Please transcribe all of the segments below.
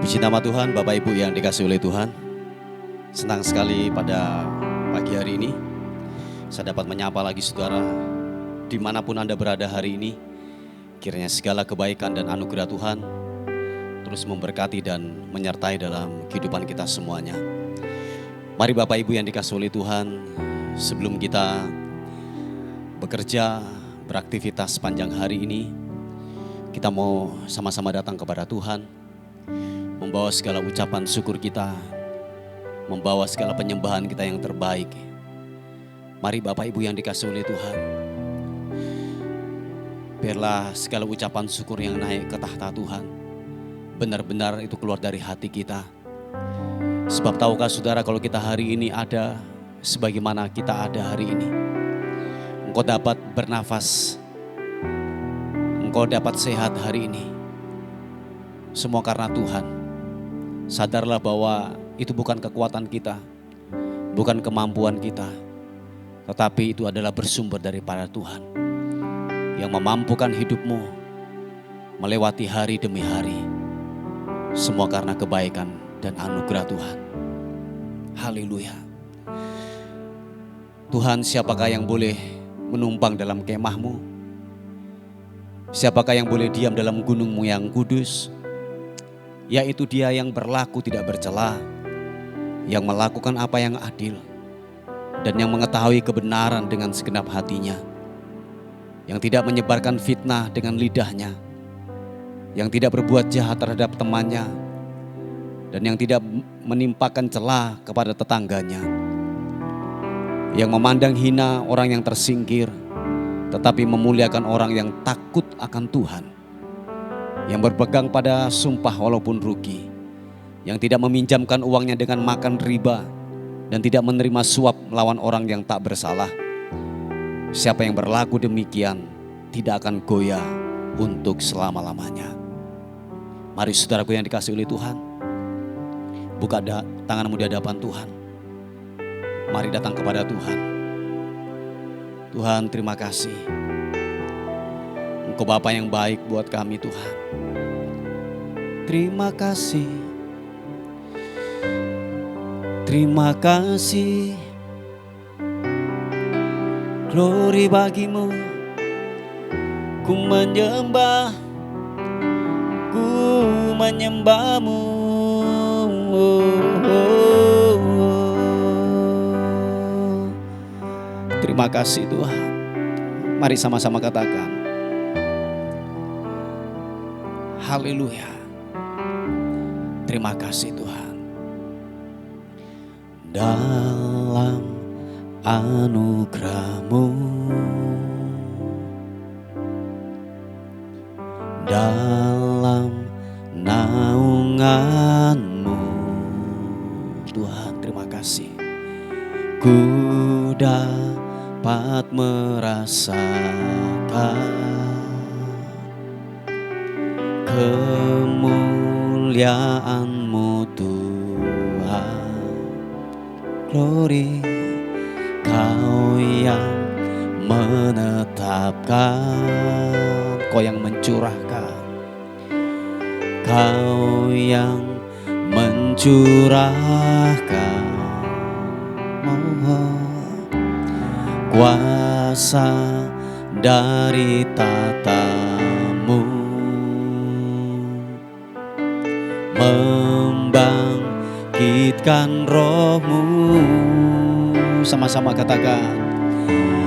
Puji nama Tuhan, Bapak Ibu yang dikasihi oleh Tuhan. Senang sekali pada pagi hari ini saya dapat menyapa lagi saudara dimanapun Anda berada hari ini. Kiranya segala kebaikan dan anugerah Tuhan terus memberkati dan menyertai dalam kehidupan kita semuanya. Mari Bapak Ibu yang dikasihi oleh Tuhan, sebelum kita bekerja, beraktivitas sepanjang hari ini, kita mau sama-sama datang kepada Tuhan, membawa segala ucapan syukur kita, membawa segala penyembahan kita yang terbaik. Mari Bapak Ibu yang dikasihi oleh Tuhan, biarlah segala ucapan syukur yang naik ke tahta Tuhan benar-benar itu keluar dari hati kita. Sebab tahukah saudara, kalau kita hari ini ada sebagaimana kita ada hari ini, engkau dapat bernafas, engkau dapat sehat hari ini, semua karena Tuhan. Sadarlah bahwa itu bukan kekuatan kita, bukan kemampuan kita, tetapi itu adalah bersumber daripada Tuhan yang memampukan hidupmu melewati hari demi hari. Semua karena kebaikan dan anugerah Tuhan. Haleluya. Tuhan, siapakah yang boleh menumpang dalam kemahmu? Siapakah yang boleh diam dalam gunungmu yang kudus? Yaitu Dia yang berlaku tidak bercela, yang melakukan apa yang adil, dan yang mengetahui kebenaran dengan segenap hatinya, yang tidak menyebarkan fitnah dengan lidahnya, yang tidak berbuat jahat terhadap temannya, dan yang tidak menimpakan celah kepada tetangganya, yang memandang hina orang yang tersingkir, tetapi memuliakan orang yang takut akan Tuhan, yang berpegang pada sumpah walaupun rugi, yang tidak meminjamkan uangnya dengan makan riba, dan tidak menerima suap melawan orang yang tak bersalah. Siapa yang berlaku demikian tidak akan goyah untuk selama-lamanya. Mari saudaraku yang dikasihi oleh Tuhan, buka tanganmu di hadapan Tuhan. Mari datang kepada Tuhan. Tuhan, terima kasih. Engkau Bapa yang baik buat kami, Tuhan. Terima kasih. Terima kasih. Glory bagimu. Ku menyembah. Ku menyembahmu. Terima kasih Tuhan. Mari sama-sama katakan haleluya. Terima kasih Tuhan. Dalam anugerah-Mu, dalam naungan-Mu, Tuhan terima kasih. Ku dapat merasakan kemuliaan-Mu Tuhan. Glory, Kau yang menetapkan, Kau yang mencurahkan, Kau yang mencurahkan kuasa dari tatamu, membangkitkan roh-Mu. Sama-sama katakan,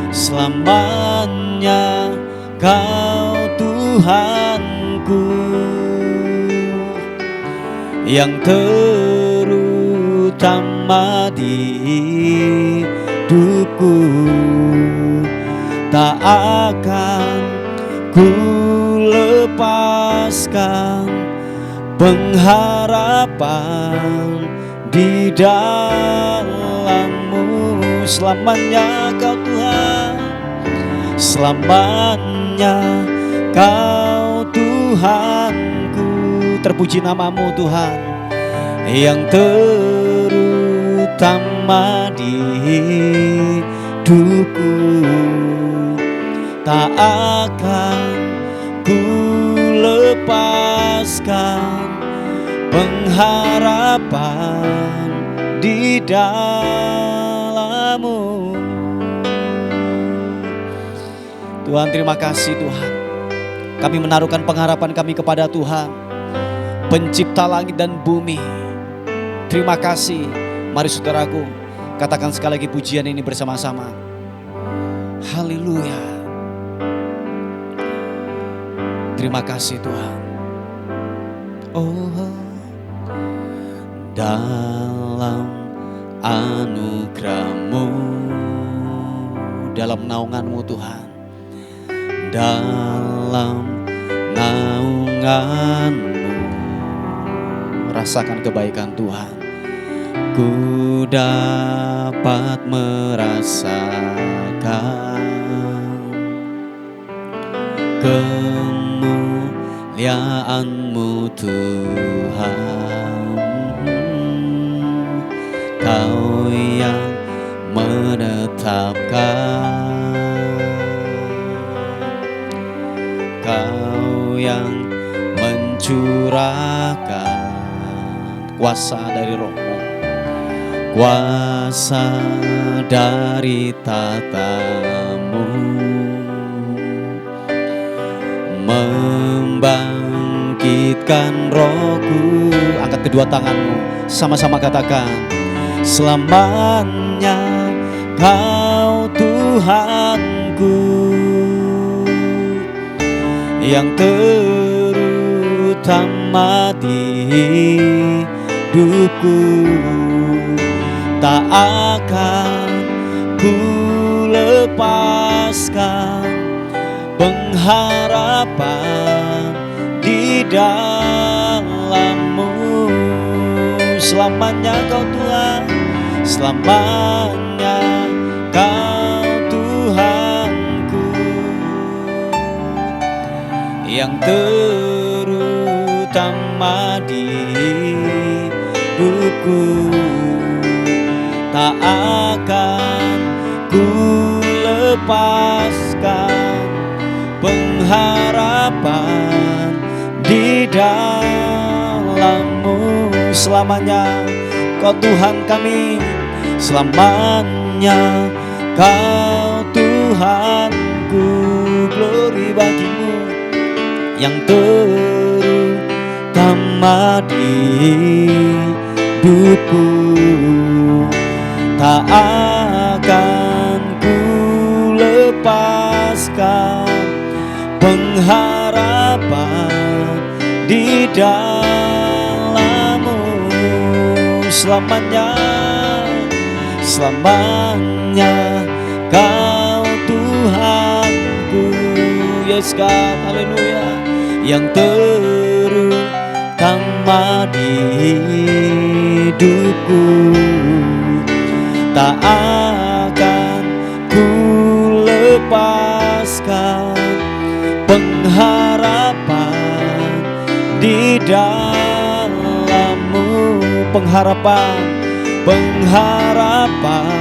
selamanya Kau Tuhanku, yang terutama di hidupku. Tak akan ku lepaskan pengharapan di dalam-Mu. Selamanya Kau Tuhan, selamanya Kau Tuhanku. Terpuji nama-Mu Tuhan, yang terutama di hidupku. Tak akan ku lepaskan pengharapan di dalam-Mu. Tuhan, terima kasih Tuhan. Kami menaruhkan pengharapan kami kepada Tuhan, Pencipta langit dan bumi. Terima kasih. Mari saudaraku, katakan sekali lagi pujian ini bersama-sama. Haleluya. Terima kasih Tuhan. Oh, dalam anugerah-Mu, dalam naungan-Mu Tuhan, dalam naungan-Mu, rasakan kebaikan Tuhan. Ku dapat merasakan kemuliaan-Mu Tuhan. Kau yang menetapkan, Kau yang mencurahkan kuasa dari Roh-Mu, kuasa dari tata-Mu, membangkitkan rohku. Angkat kedua tanganmu, sama-sama katakan, selamanya Kau Tuhanku, yang terutama di hidupku. Tak akan ku lepaskan pengharapan di dalam-Mu. Selamanya Kau Tuhan, selamanya Kau Tuhanku, yang terutama di hidupku. Tak akan ku lepaskan pengharapan di dalam-Mu. Selamanya Kau Tuhan kami, selamanya Kau Tuhanku. Glory bagi-Mu, yang terutama di hidupku. Tak akan ku lepaskan pengharapan di dalam-Mu. Selamanya, selamanya Kau Tuhanku. Yes God, haleluya. Yang terutama di hidupku. Tak akan ku lepaskan pengharapan di dalam-Mu. Pengharapan, pengharapan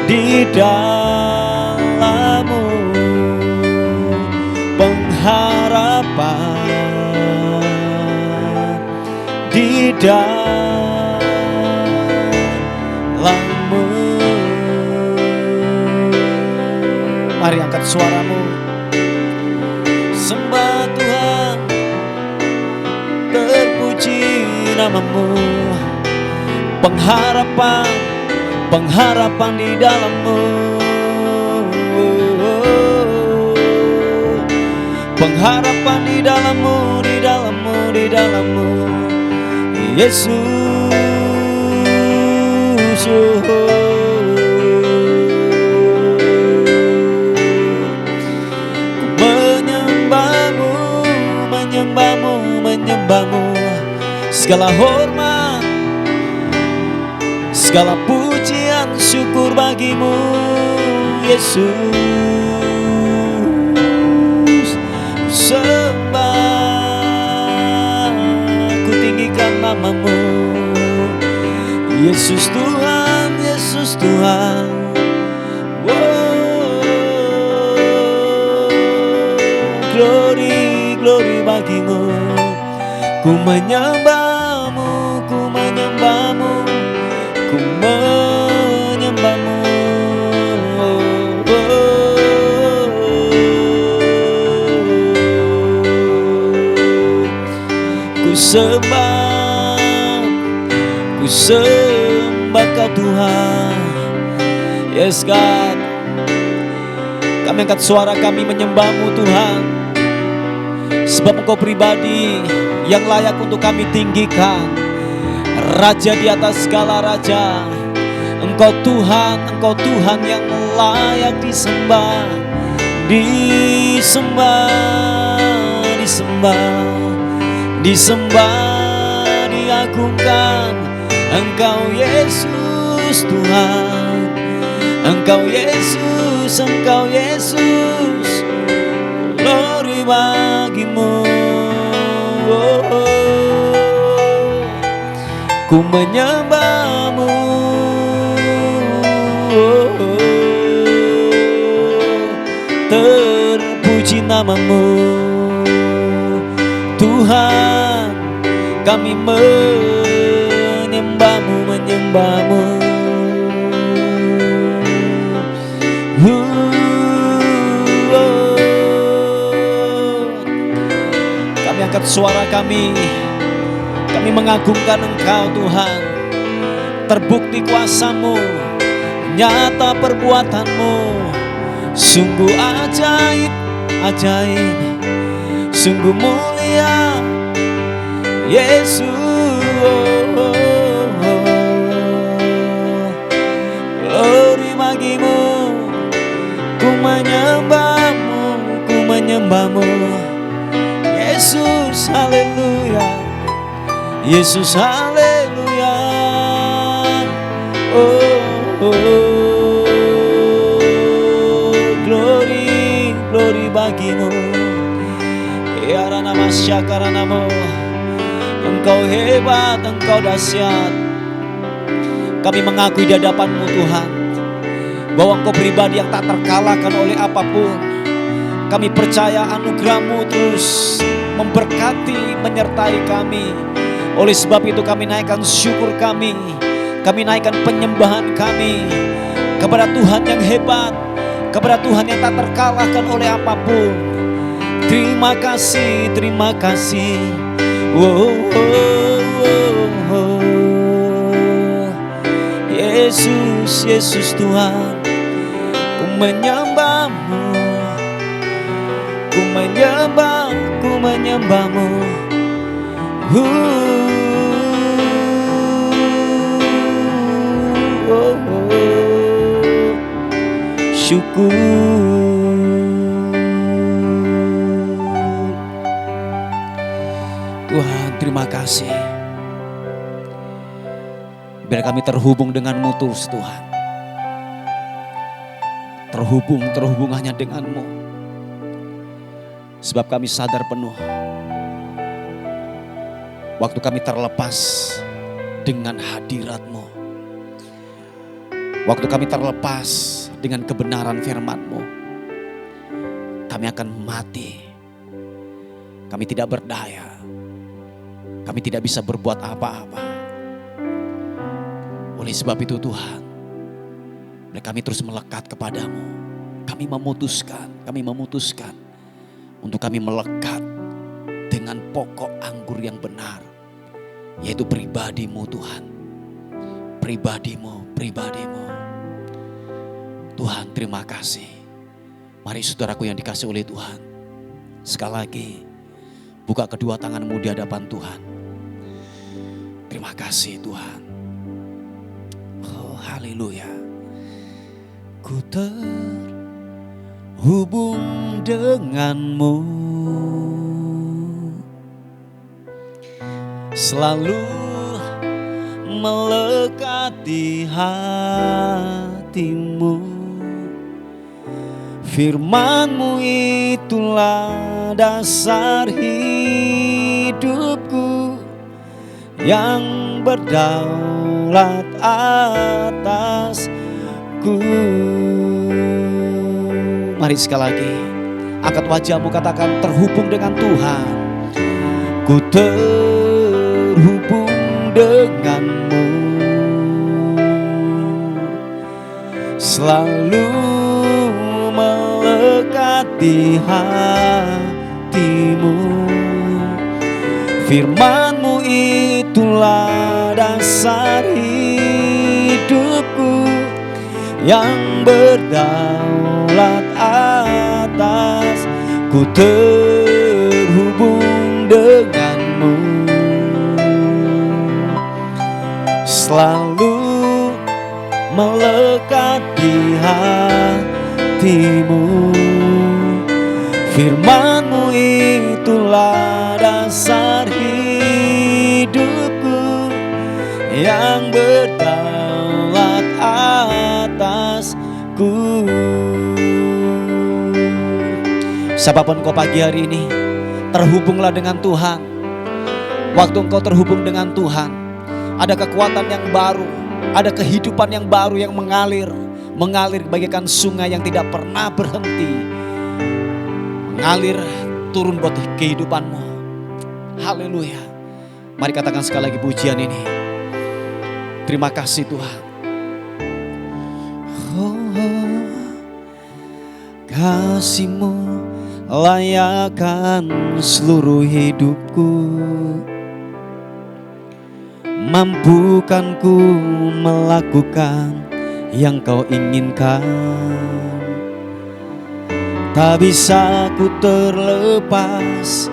di dalam-Mu. Pengharapan di dalam-Mu. Mari angkat suaramu, sembah Tuhan, terpuji nama-Mu. Pengharapan, pengharapan di dalam-Mu. Pengharapan di dalam-Mu, di dalam-Mu, di dalam-Mu, Yesus. Menyembah-Mu, segala hormat, segala pujian, syukur bagi-Mu, Yesus. Sembah, ku tinggikan nama-Mu, Yesus Tuhan, Yesus Tuhan. Glory, glory bagi-Mu. Ku menyembah-Mu, menyembahmu, ku menyembahmu. Ku sembah Kau Tuhan. Yes God, kami angkat suara kami menyembahmu Tuhan, sebab Engkau pribadi yang layak untuk kami tinggikan. Raja di atas segala raja, Engkau Tuhan yang layak disembah, disembah, diagungkan. Engkau Yesus Tuhan, Engkau Yesus, glory bagimu. Ku menyembahmu, terpuji namamu Tuhan. Kami menyembahmu. Kami angkat suara kami mengagungkan Engkau Tuhan. Terbukti kuasa-Mu, nyata perbuatan-Mu, sungguh ajaib, sungguh mulia Yesus. Glory bagimu, ku menyembahmu Yesus, haleluya, Yesus, haleluya. Glory bagimu. Ya Ranama Syakaranamu. Engkau hebat, Engkau dahsyat. Kami mengakui di hadapan-Mu Tuhan, bahwa Engkau pribadi yang tak terkalahkan oleh apapun. Kami percaya anugerah-Mu terus memberkati, menyertai kami. Oleh sebab itu kami naikkan syukur kami naikkan penyembahan kami kepada Tuhan yang hebat, kepada Tuhan yang tak terkalahkan oleh apapun. Terima kasih. Yesus Tuhan, ku menyembahmu, syukur. Tuhan, terima kasih. Biar kami terhubung dengan-Mu terus Tuhan. Terhubung hanya dengan-Mu. Sebab kami sadar penuh, waktu kami terlepas dengan hadirat-Mu, waktu kami terlepas dengan kebenaran firman-Mu, kami akan mati. Kami tidak berdaya. Kami tidak bisa berbuat apa-apa. Oleh sebab itu Tuhan, kami terus melekat kepadamu. Kami memutuskan untuk kami melekat dengan pokok anggur yang benar, yaitu pribadi-Mu Tuhan. Pribadi-Mu. Tuhan, terima kasih. Mari saudaraku yang dikasihi oleh Tuhan, sekali lagi buka kedua tangan-Mu di hadapan Tuhan. Terima kasih Tuhan. Oh, haleluya. Ku terhubung dengan-Mu, selalu melekat di hati-Mu. Firman-Mu itulah dasar hidupku yang berdaulat atasku. Mari sekali lagi, angkat wajahmu, katakan terhubung dengan Tuhan. Ku terhubung dengan-Mu, selalu melekat di hatimu. Firman-Mu itulah dasar hidupku yang berdaulat atas. Ku terhubung denganmu, selalu melekat di hatimu. Firman-Mu itulah dasar hidupku yang berdaulat atasku. Siapapun kau pagi hari ini, terhubunglah dengan Tuhan. Waktu engkau terhubung dengan Tuhan, ada kekuatan yang baru, ada kehidupan yang baru yang mengalir bagaikan sungai yang tidak pernah berhenti. Mengalir turun buat kehidupanmu. Haleluya. Mari katakan sekali lagi pujian ini. Terima kasih Tuhan. Kasih-Mu layakkan seluruh hidupku. Mampukan ku melakukan yang Kau inginkan. Tak bisa ku terlepas,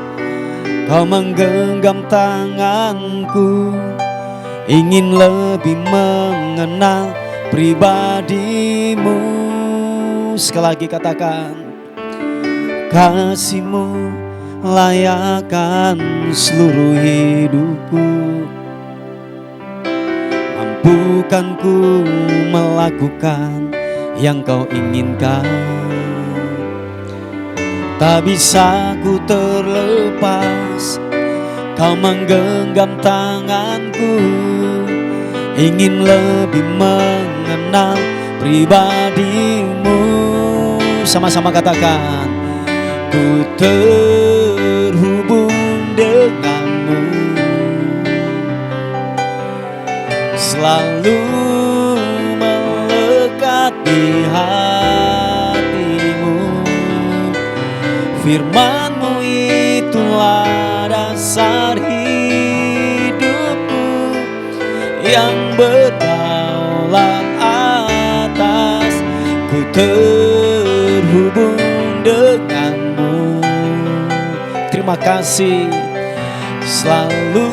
Kau menggenggam tanganku. Ingin lebih mengenal pribadi-Mu. Sekali lagi katakan, kasih-Mu layakkan seluruh hidupku. Mampukan ku melakukan yang Kau inginkan. Tak bisa ku terlepas, Kau menggenggam tanganku. Ingin lebih mengenal pribadi-Mu. Sama-sama katakan, ku terhubung denganmu, selalu melekat di hatimu. Firman-Mu itulah dasar hidupku yang berdaulat atas. Ku terhubung denganmu. Terima kasih, selalu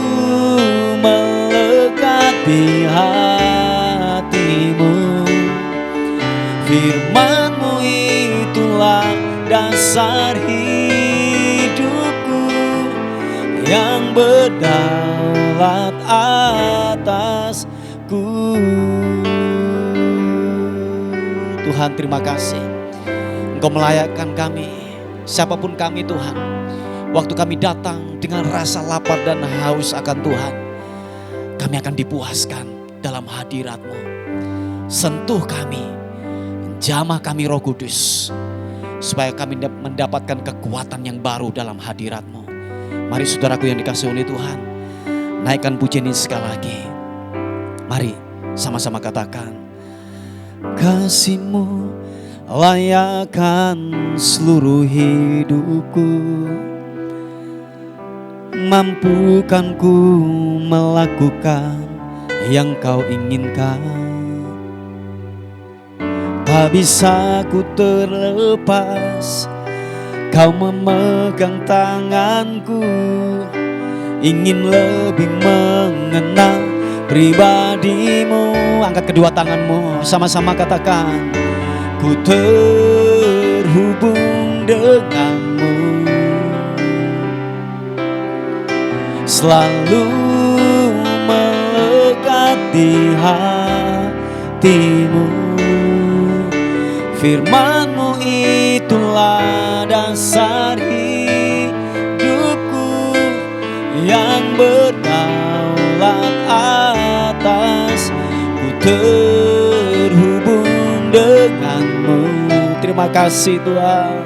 melekat di hatimu. Firman-Mu itulah dasar hidupku yang berdaulat atasku. Tuhan, terima kasih. Engkau melayakkan kami, siapapun kami Tuhan. Waktu kami datang dengan rasa lapar dan haus akan Tuhan, kami akan dipuaskan dalam hadirat-Mu. Sentuh kami, jamah kami Roh Kudus, supaya kami mendapatkan kekuatan yang baru dalam hadirat-Mu. Mari saudaraku yang dikasihi oleh Tuhan, naikkan pujian ini sekali lagi. Mari sama-sama katakan, kasih-Mu layakkan seluruh hidupku. Mampukan ku melakukan yang Kau inginkan. Tak bisa ku terlepas, Kau memegang tanganku. Ingin lebih mengenal pribadi-Mu. Angkat kedua tanganmu, sama-sama katakan, ku terhubung denganmu, selalu melekat di hatimu. Firman-Mu itulah dasar hidupku yang berdaulat atas. Ku terhubung denganmu. Terima kasih Tuhan,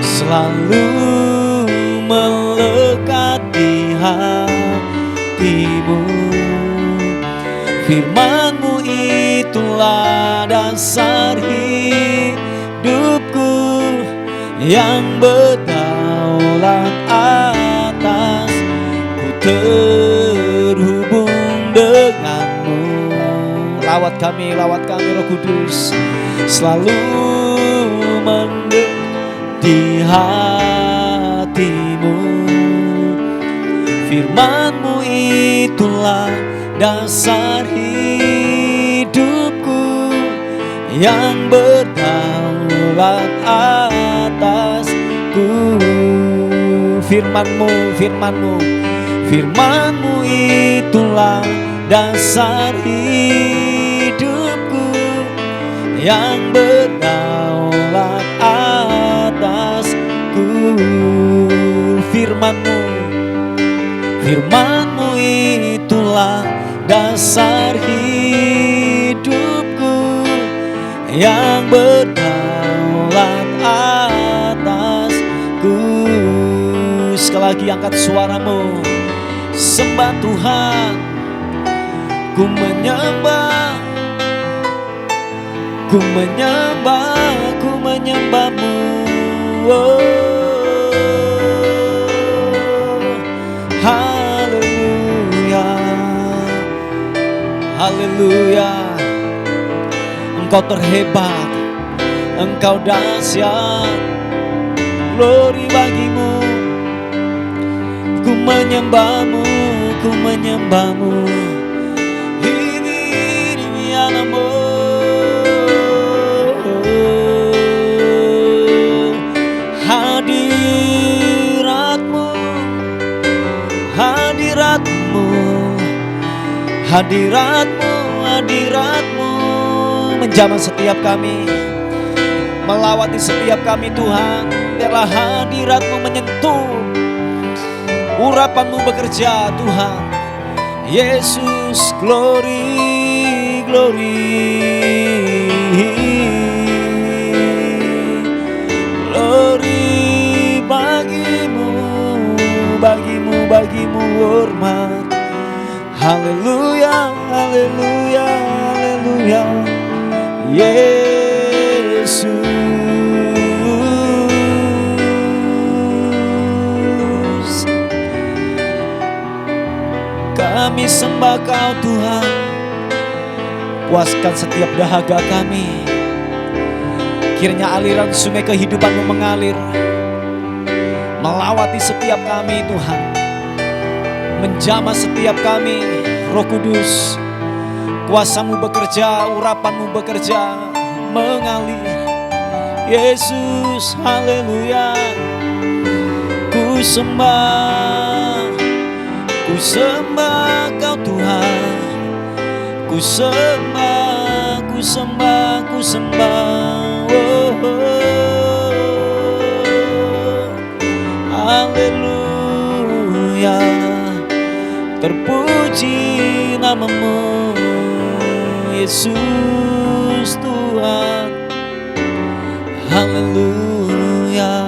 selalu melekat di hatimu. Firman-Mu itulah dasar hidupku yang berdaulat atas. Ku terhubung denganmu. Lawat kami Roh Kudus, selalu mendekat di hatimu. Firman-Mu itulah dasar hidupku yang berdaulat atasku. Firman-Mu itulah dasar hidupku yang berdaulat atasku. Firman-Mu itulah dasar hidupku yang berdaulat atasku. Sekali lagi angkat suaramu, sembah Tuhan. Ku menyembah-Mu. Oh, haleluya, haleluya. Engkau terhebat, Engkau dahsyat, glory bagimu. Ku menyembah-Mu. Hadirat-Mu menjamah setiap kami, melawati setiap kami Tuhan. Biarlah hadirat-Mu menyentuh, urapan-Mu bekerja Tuhan. Yesus, glory, glory, glory bagimu hormat. Haleluya, haleluya, haleluya, Yesus. Kami sembah Kau Tuhan, puaskan setiap dahaga kami. Kiranya aliran sungai kehidupan-Mu mengalir, melawati setiap kami Tuhan, menjamah setiap kami. Roh Kudus, kuasa-Mu bekerja, urapan-Mu bekerja, mengalir. Yesus, haleluya. Ku sembah Kau Tuhan. Ku sembah. Oh, haleluya. Terpuji nama-Mu, Yesus Tuhan. Haleluya.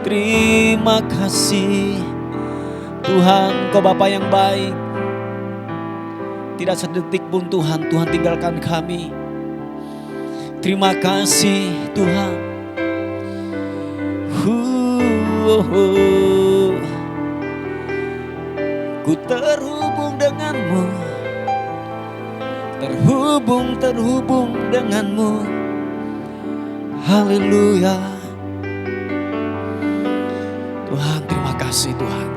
Terima kasih Tuhan, Kau Bapa yang baik. Tidak sedetik pun Tuhan tinggalkan kami. Terima kasih Tuhan. Ku terhubung denganmu, terhubung denganmu. Haleluya. Tuhan, terima kasih Tuhan.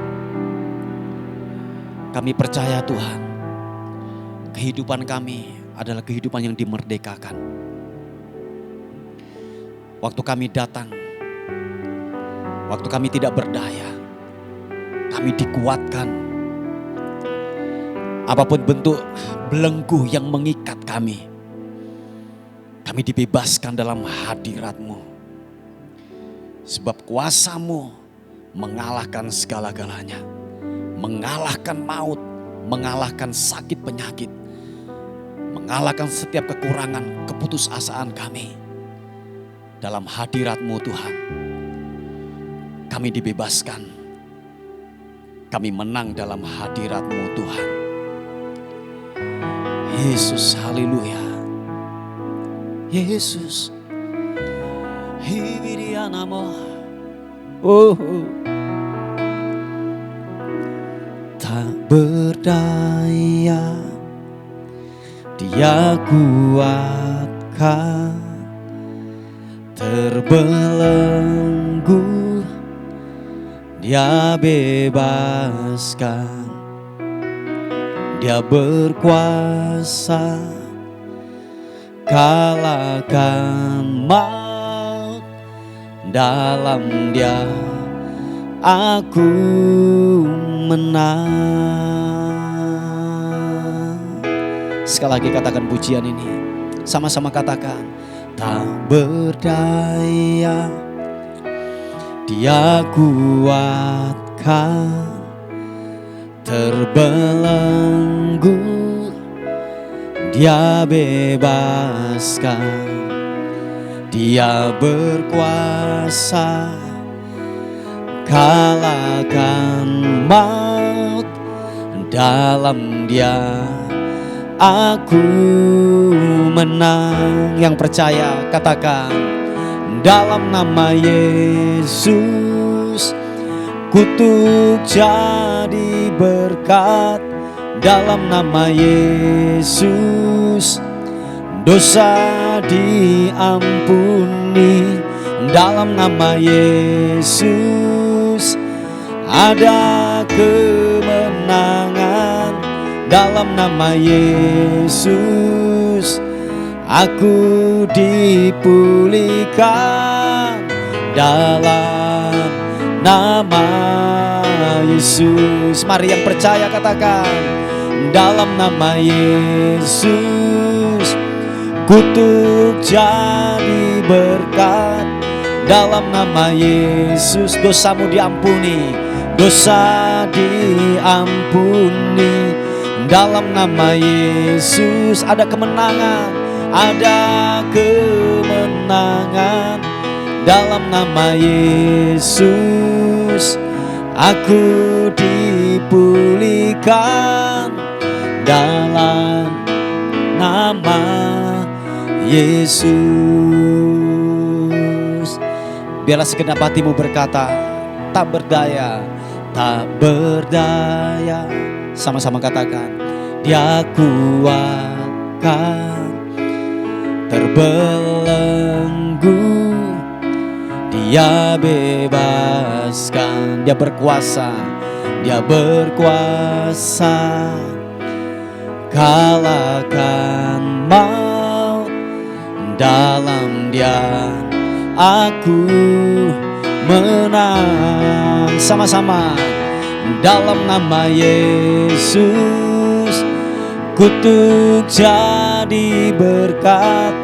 Kami percaya Tuhan, kehidupan kami adalah kehidupan yang dimerdekakan. Waktu kami datang, waktu kami tidak berdaya, kami dikuatkan. Apapun bentuk belenggu yang mengikat kami dibebaskan dalam hadirat-Mu. Sebab kuasa-Mu mengalahkan segala-galanya. Mengalahkan maut, mengalahkan sakit penyakit, mengalahkan setiap kekurangan, keputusasaan kami. Dalam hadirat-Mu Tuhan, kami dibebaskan. Kami menang dalam hadirat-Mu Tuhan. Yesus, haleluya. Yesus, Hibirianamo. Oh, tak berdaya Dia kuatkan, terbelenggu Dia bebaskan, Dia berkuasa kalahkan maut. Dalam Dia aku menang. Sekali lagi katakan pujian ini, sama-sama katakan. Tak berdaya Dia kuatkan, terbelenggu Dia bebaskan, Dia berkuasa kalahkan maut. Dalam Dia aku menang. Yang percaya katakan, dalam nama Yesus kutuk jadi berkat. Dalam nama Yesus dosa diampuni. Dalam nama Yesus ada kemenangan. Dalam nama Yesus aku dipulihkan. Dalam nama Yesus, mari yang percaya katakan, dalam nama Yesus kutuk jadi berkat. Dalam nama Yesus dosamu diampuni, dosa diampuni. Dalam nama Yesus ada kemenangan, ada kemenangan. Dalam nama Yesus aku dipulihkan. Dalam nama Yesus. Biarlah segenap hatimu berkata, tak berdaya, tak berdaya. Sama-sama katakan, Dia kuatkan, terbelenggu Dia bebaskan, Dia berkuasa, Dia berkuasa kalahkan maut. Dalam Dia aku menang. Sama-sama, dalam nama Yesus kutuk jadi berkat.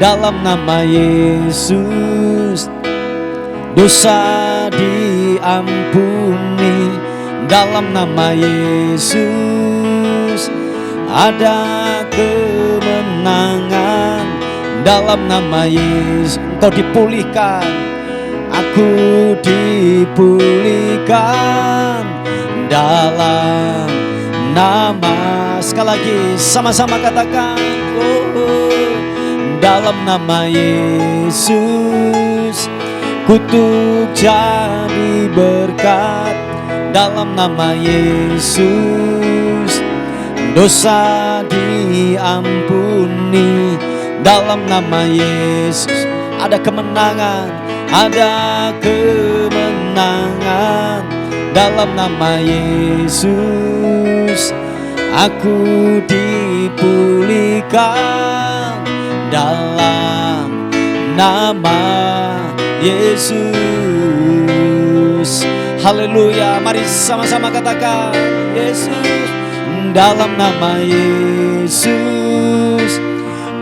Dalam nama Yesus dosa diampuni. Dalam nama Yesus ada kemenangan. Dalam nama Yesus engkau dipulihkan, aku dipulihkan. Dalam nama, sekali lagi sama-sama katakan, dalam nama Yesus kutuk jadi berkat. Dalam nama Yesus dosa diampuni. Dalam nama Yesus ada kemenangan, ada kemenangan. Dalam nama Yesus aku dipulihkan. Dalam nama Yesus, haleluya. Mari sama-sama katakan, Yesus. Dalam nama Yesus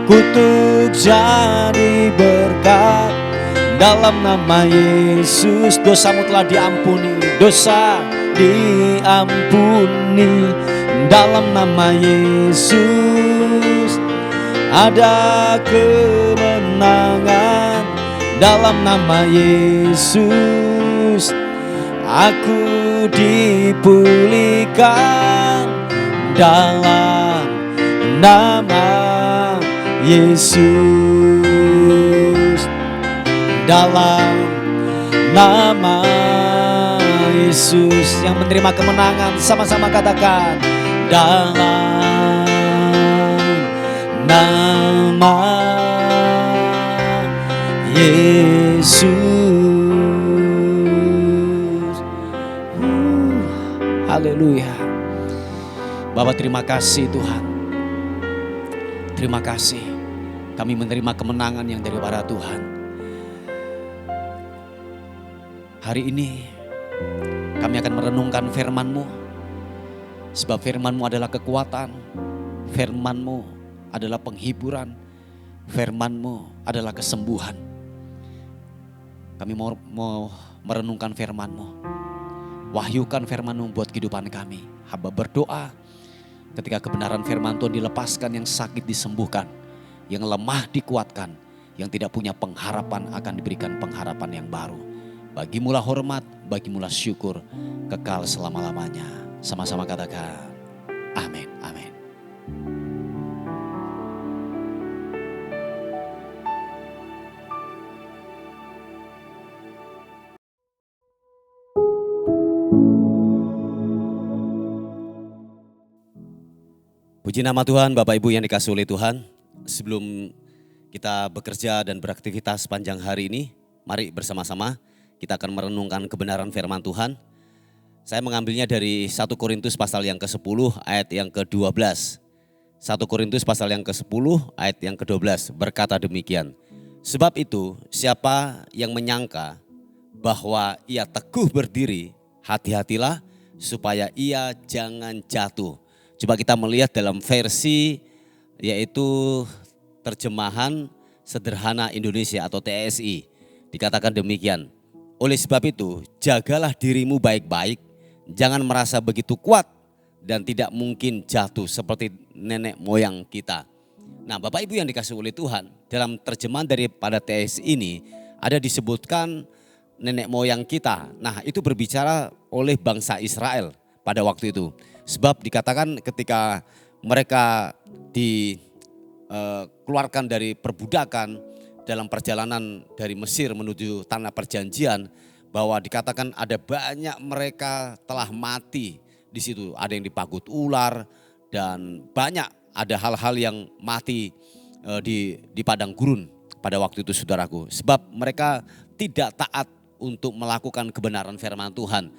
kutuk jadi berkat. Dalam nama Yesus dosamu telah diampuni, dosa diampuni. Dalam nama Yesus ada kemenangan. Dalam nama Yesus aku dipulihkan. Dalam nama Yesus, dalam nama Yesus yang menerima kemenangan. Sama-sama katakan, dalam nama Yesus. Haleluya. Bapak, terima kasih Tuhan. Terima kasih kami menerima kemenangan yang daripada Tuhan. Hari ini kami akan merenungkan firman-Mu. Sebab firman-Mu adalah kekuatan, firman-Mu adalah penghiburan, firman-Mu adalah kesembuhan. Kami mau merenungkan firman-Mu. Wahyukan firman-Mu buat kehidupan kami. Hamba berdoa ketika kebenaran firman Tuhan dilepaskan, yang sakit disembuhkan, yang lemah dikuatkan, yang tidak punya pengharapan akan diberikan pengharapan yang baru. Bagimulah hormat, bagimulah syukur, kekal selama-lamanya. Sama-sama katakan, amin, amin. Puji nama Tuhan, Bapak Ibu yang dikasihi oleh Tuhan. Sebelum kita bekerja dan beraktivitas sepanjang hari ini, mari bersama-sama kita akan merenungkan kebenaran firman Tuhan. Saya mengambilnya dari 1 Korintus pasal yang ke-10 ayat yang ke-12. 1 Korintus pasal yang ke-10 ayat yang ke-12 berkata demikian. Sebab itu siapa yang menyangka bahwa ia teguh berdiri, hati-hatilah supaya ia jangan jatuh. Coba kita melihat dalam versi yaitu terjemahan sederhana Indonesia atau TSI. Dikatakan demikian. Oleh sebab itu jagalah dirimu baik-baik, jangan merasa begitu kuat dan tidak mungkin jatuh seperti nenek moyang kita. Nah, Bapak Ibu yang dikasihi oleh Tuhan, dalam terjemahan daripada TSI ini ada disebutkan nenek moyang kita. Nah, itu berbicara oleh bangsa Israel pada waktu itu. Sebab dikatakan ketika mereka dikeluarkan dari perbudakan dalam perjalanan dari Mesir menuju tanah perjanjian, bahwa dikatakan ada banyak mereka telah mati di situ. Ada yang dipagut ular dan banyak ada hal-hal yang mati di padang gurun pada waktu itu, saudaraku. Sebab mereka tidak taat untuk melakukan kebenaran firman Tuhan.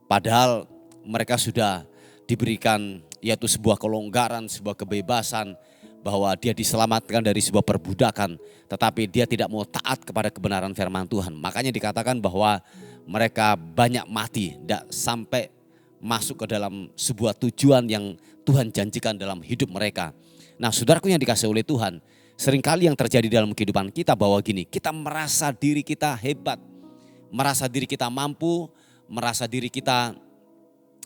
Padahal mereka sudah diberikan yaitu sebuah kelonggaran, sebuah kebebasan, bahwa dia diselamatkan dari sebuah perbudakan, tetapi dia tidak mau taat kepada kebenaran firman Tuhan. Makanya dikatakan bahwa mereka banyak mati, tidak sampai masuk ke dalam sebuah tujuan yang Tuhan janjikan dalam hidup mereka. Nah, saudaraku yang dikasihi oleh Tuhan, seringkali yang terjadi dalam kehidupan kita bahwa gini, kita merasa diri kita hebat, merasa diri kita mampu, merasa diri kita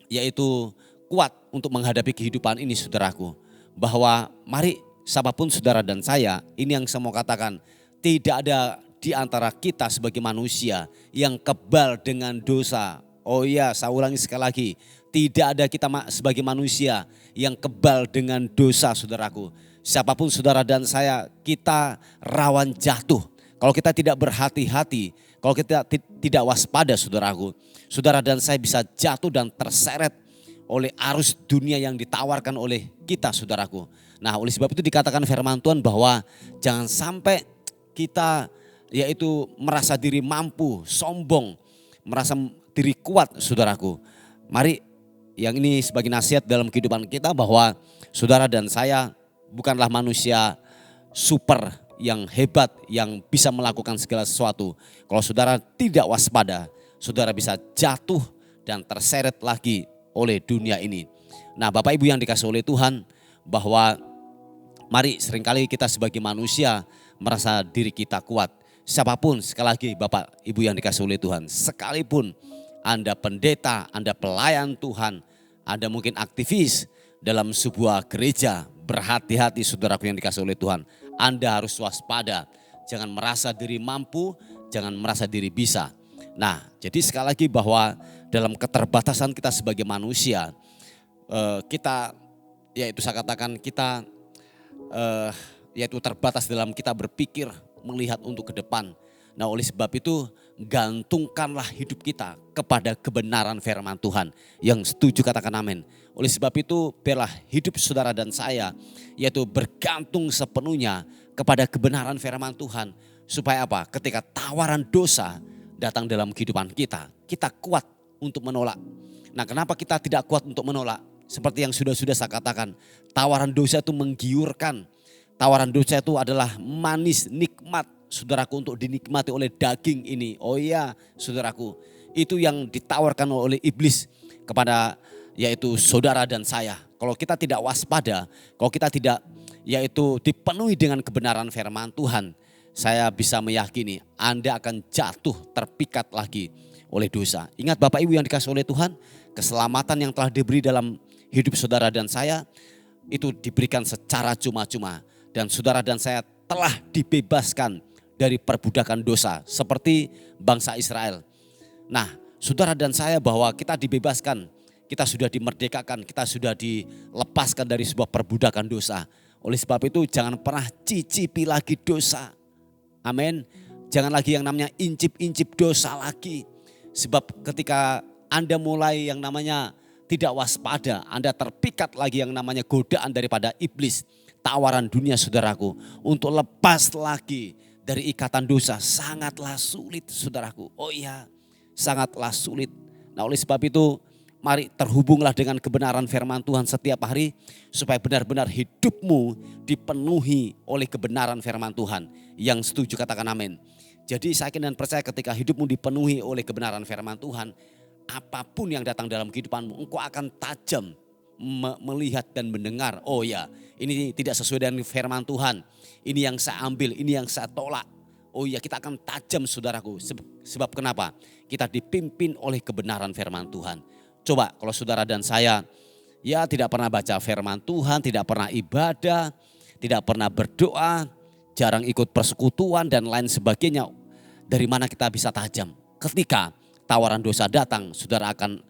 yaitu kuat untuk menghadapi kehidupan ini, saudaraku. Bahwa mari siapapun saudara dan saya, ini yang saya mau katakan, tidak ada di antara kita sebagai manusia yang kebal dengan dosa. Oh iya, saya ulangi sekali lagi, tidak ada kita sebagai manusia yang kebal dengan dosa, saudaraku. Siapapun saudara dan saya, kita rawan jatuh. Kalau kita tidak berhati-hati, kalau kita tidak waspada, saudaraku, saudara dan saya bisa jatuh dan terseret oleh arus dunia yang ditawarkan oleh kita, saudaraku. Nah, oleh sebab itu dikatakan firman Tuhan bahwa jangan sampai kita yaitu merasa diri mampu, sombong, merasa diri kuat, saudaraku. Mari yang ini sebagai nasihat dalam kehidupan kita bahwa saudara dan saya bukanlah manusia super yang hebat yang bisa melakukan segala sesuatu. Kalau saudara tidak waspada, saudara bisa jatuh dan terseret lagi oleh dunia ini. Nah, Bapak Ibu yang dikasihi oleh Tuhan, bahwa mari seringkali kita sebagai manusia merasa diri kita kuat. Siapapun, sekali lagi Bapak Ibu yang dikasihi oleh Tuhan, sekalipun Anda pendeta, Anda pelayan Tuhan, Anda mungkin aktivis dalam sebuah gereja, berhati-hati saudaraku yang dikasihi oleh Tuhan. Anda harus waspada, jangan merasa diri mampu, jangan merasa diri bisa. Nah, jadi sekali lagi bahwa dalam keterbatasan kita sebagai manusia, kita, yaitu saya katakan kita yaitu terbatas dalam kita berpikir, melihat untuk ke depan. Nah oleh sebab itu gantungkanlah hidup kita kepada kebenaran firman Tuhan. Yang setuju katakan amin. Oleh sebab itu biarlah hidup saudara dan saya yaitu bergantung sepenuhnya kepada kebenaran firman Tuhan. Supaya apa? Ketika tawaran dosa datang dalam kehidupan kita, kita kuat untuk menolak. Nah kenapa kita tidak kuat untuk menolak? Seperti yang sudah saya katakan, tawaran dosa itu menggiurkan. Tawaran dosa itu adalah manis, nikmat saudaraku untuk dinikmati oleh daging ini. Oh iya saudaraku, itu yang ditawarkan oleh iblis kepada yaitu saudara dan saya. Kalau kita tidak waspada, kalau kita tidak yaitu dipenuhi dengan kebenaran firman Tuhan, saya bisa meyakini Anda akan jatuh terpikat lagi oleh dosa. Ingat Bapak Ibu yang dikasihi oleh Tuhan, keselamatan yang telah diberi dalam hidup saudara dan saya itu diberikan secara cuma-cuma. Dan saudara dan saya telah dibebaskan dari perbudakan dosa seperti bangsa Israel. Nah saudara dan saya bahwa kita dibebaskan, kita sudah dimerdekakan, kita sudah dilepaskan dari sebuah perbudakan dosa. Oleh sebab itu jangan pernah cicipi lagi dosa. Amin. Jangan lagi yang namanya incip-incip dosa lagi. Sebab ketika Anda mulai yang namanya tidak waspada, Anda terpikat lagi yang namanya godaan daripada iblis. Tawaran dunia saudaraku untuk lepas lagi dari ikatan dosa sangatlah sulit saudaraku. Oh iya sangatlah sulit. Nah oleh sebab itu mari terhubunglah dengan kebenaran firman Tuhan setiap hari. Supaya benar-benar hidupmu dipenuhi oleh kebenaran firman Tuhan. Yang setuju katakan amin. Jadi saya yakin dan percaya ketika hidupmu dipenuhi oleh kebenaran firman Tuhan. Apapun yang datang dalam kehidupanmu engkau akan tajam melihat dan mendengar. Oh ya ini tidak sesuai dengan firman Tuhan. Ini yang saya ambil, ini yang saya tolak. Oh ya kita akan tajam saudaraku. Sebab kenapa? Kita dipimpin oleh kebenaran firman Tuhan. Coba kalau saudara dan saya ya tidak pernah baca firman Tuhan, tidak pernah ibadah, tidak pernah berdoa, jarang ikut persekutuan dan lain sebagainya. Dari mana kita bisa tajam? Ketika tawaran dosa datang, saudara akan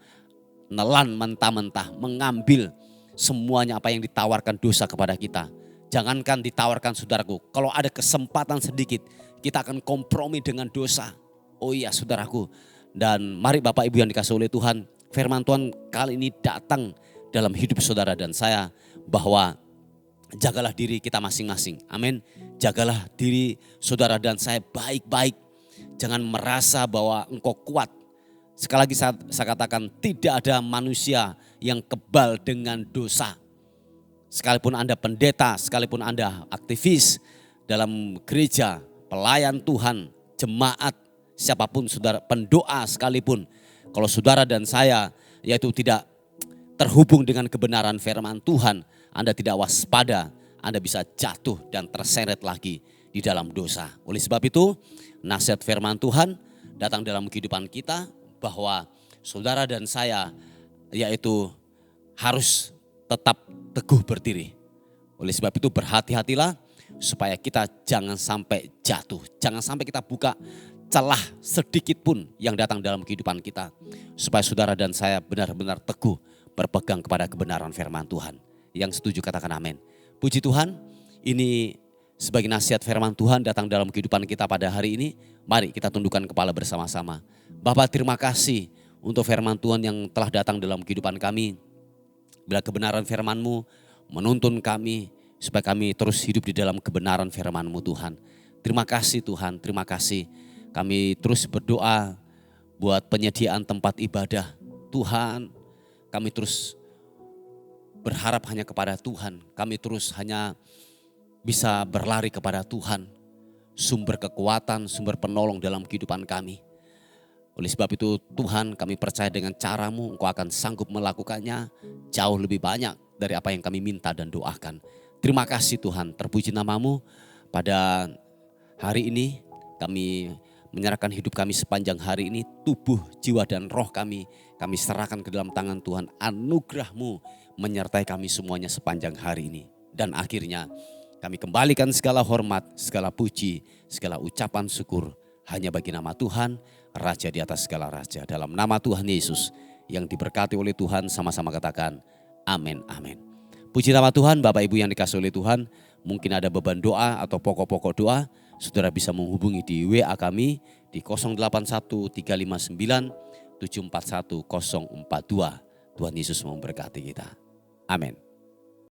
nelan mentah-mentah, mengambil semuanya apa yang ditawarkan dosa kepada kita. Jangankan ditawarkan saudaraku, kalau ada kesempatan sedikit, kita akan kompromi dengan dosa. Oh iya saudaraku, dan mari Bapak Ibu yang dikasihi oleh Tuhan, firman Tuhan kali ini datang dalam hidup saudara dan saya, bahwa jagalah diri kita masing-masing. Amin. Jagalah diri saudara dan saya baik-baik. Jangan merasa bahwa engkau kuat. Sekali lagi saya katakan tidak ada manusia yang kebal dengan dosa. Sekalipun Anda pendeta, sekalipun Anda aktivis dalam gereja, pelayan Tuhan, jemaat, siapapun saudara, pendoa sekalipun. Kalau saudara dan saya yaitu tidak terhubung dengan kebenaran firman Tuhan, Anda tidak waspada, Anda bisa jatuh dan terseret lagi di dalam dosa. Oleh sebab itu nasihat firman Tuhan datang dalam kehidupan kita, bahwa saudara dan saya yaitu harus tetap teguh berdiri. Oleh sebab itu berhati-hatilah supaya kita jangan sampai jatuh. Jangan sampai kita buka celah sedikit pun yang datang dalam kehidupan kita. Supaya saudara dan saya benar-benar teguh berpegang kepada kebenaran firman Tuhan. Yang setuju katakan amin. Puji Tuhan, ini sebagai nasihat firman Tuhan datang dalam kehidupan kita pada hari ini. Mari kita tundukkan kepala bersama-sama. Bapa terima kasih untuk firman Tuhan yang telah datang dalam kehidupan kami. Bila kebenaran firman-Mu menuntun kami supaya kami terus hidup di dalam kebenaran firman-Mu Tuhan. Terima kasih Tuhan, terima kasih. Kami terus berdoa buat penyediaan tempat ibadah. Tuhan, kami terus berharap hanya kepada Tuhan. Kami terus hanya bisa berlari kepada Tuhan. Sumber kekuatan, sumber penolong dalam kehidupan kami. Oleh sebab itu Tuhan, kami percaya dengan cara-Mu Engkau akan sanggup melakukannya jauh lebih banyak dari apa yang kami minta dan doakan. Terima kasih Tuhan, terpuji nama-Mu. Pada hari ini kami menyerahkan hidup kami sepanjang hari ini, tubuh, jiwa dan roh kami serahkan ke dalam tangan Tuhan. Anugerah-Mu menyertai kami semuanya sepanjang hari ini. Dan akhirnya kami kembalikan segala hormat, segala puji, segala ucapan syukur hanya bagi nama Tuhan, Raja di atas segala raja. Dalam nama Tuhan Yesus yang diberkati oleh Tuhan, sama-sama katakan amin, amin. Puji nama Tuhan, Bapak Ibu yang dikasihi oleh Tuhan, mungkin ada beban doa atau pokok-pokok doa, saudara bisa menghubungi di WA kami di 081 359 741 042. Tuhan Yesus memberkati kita. Amin.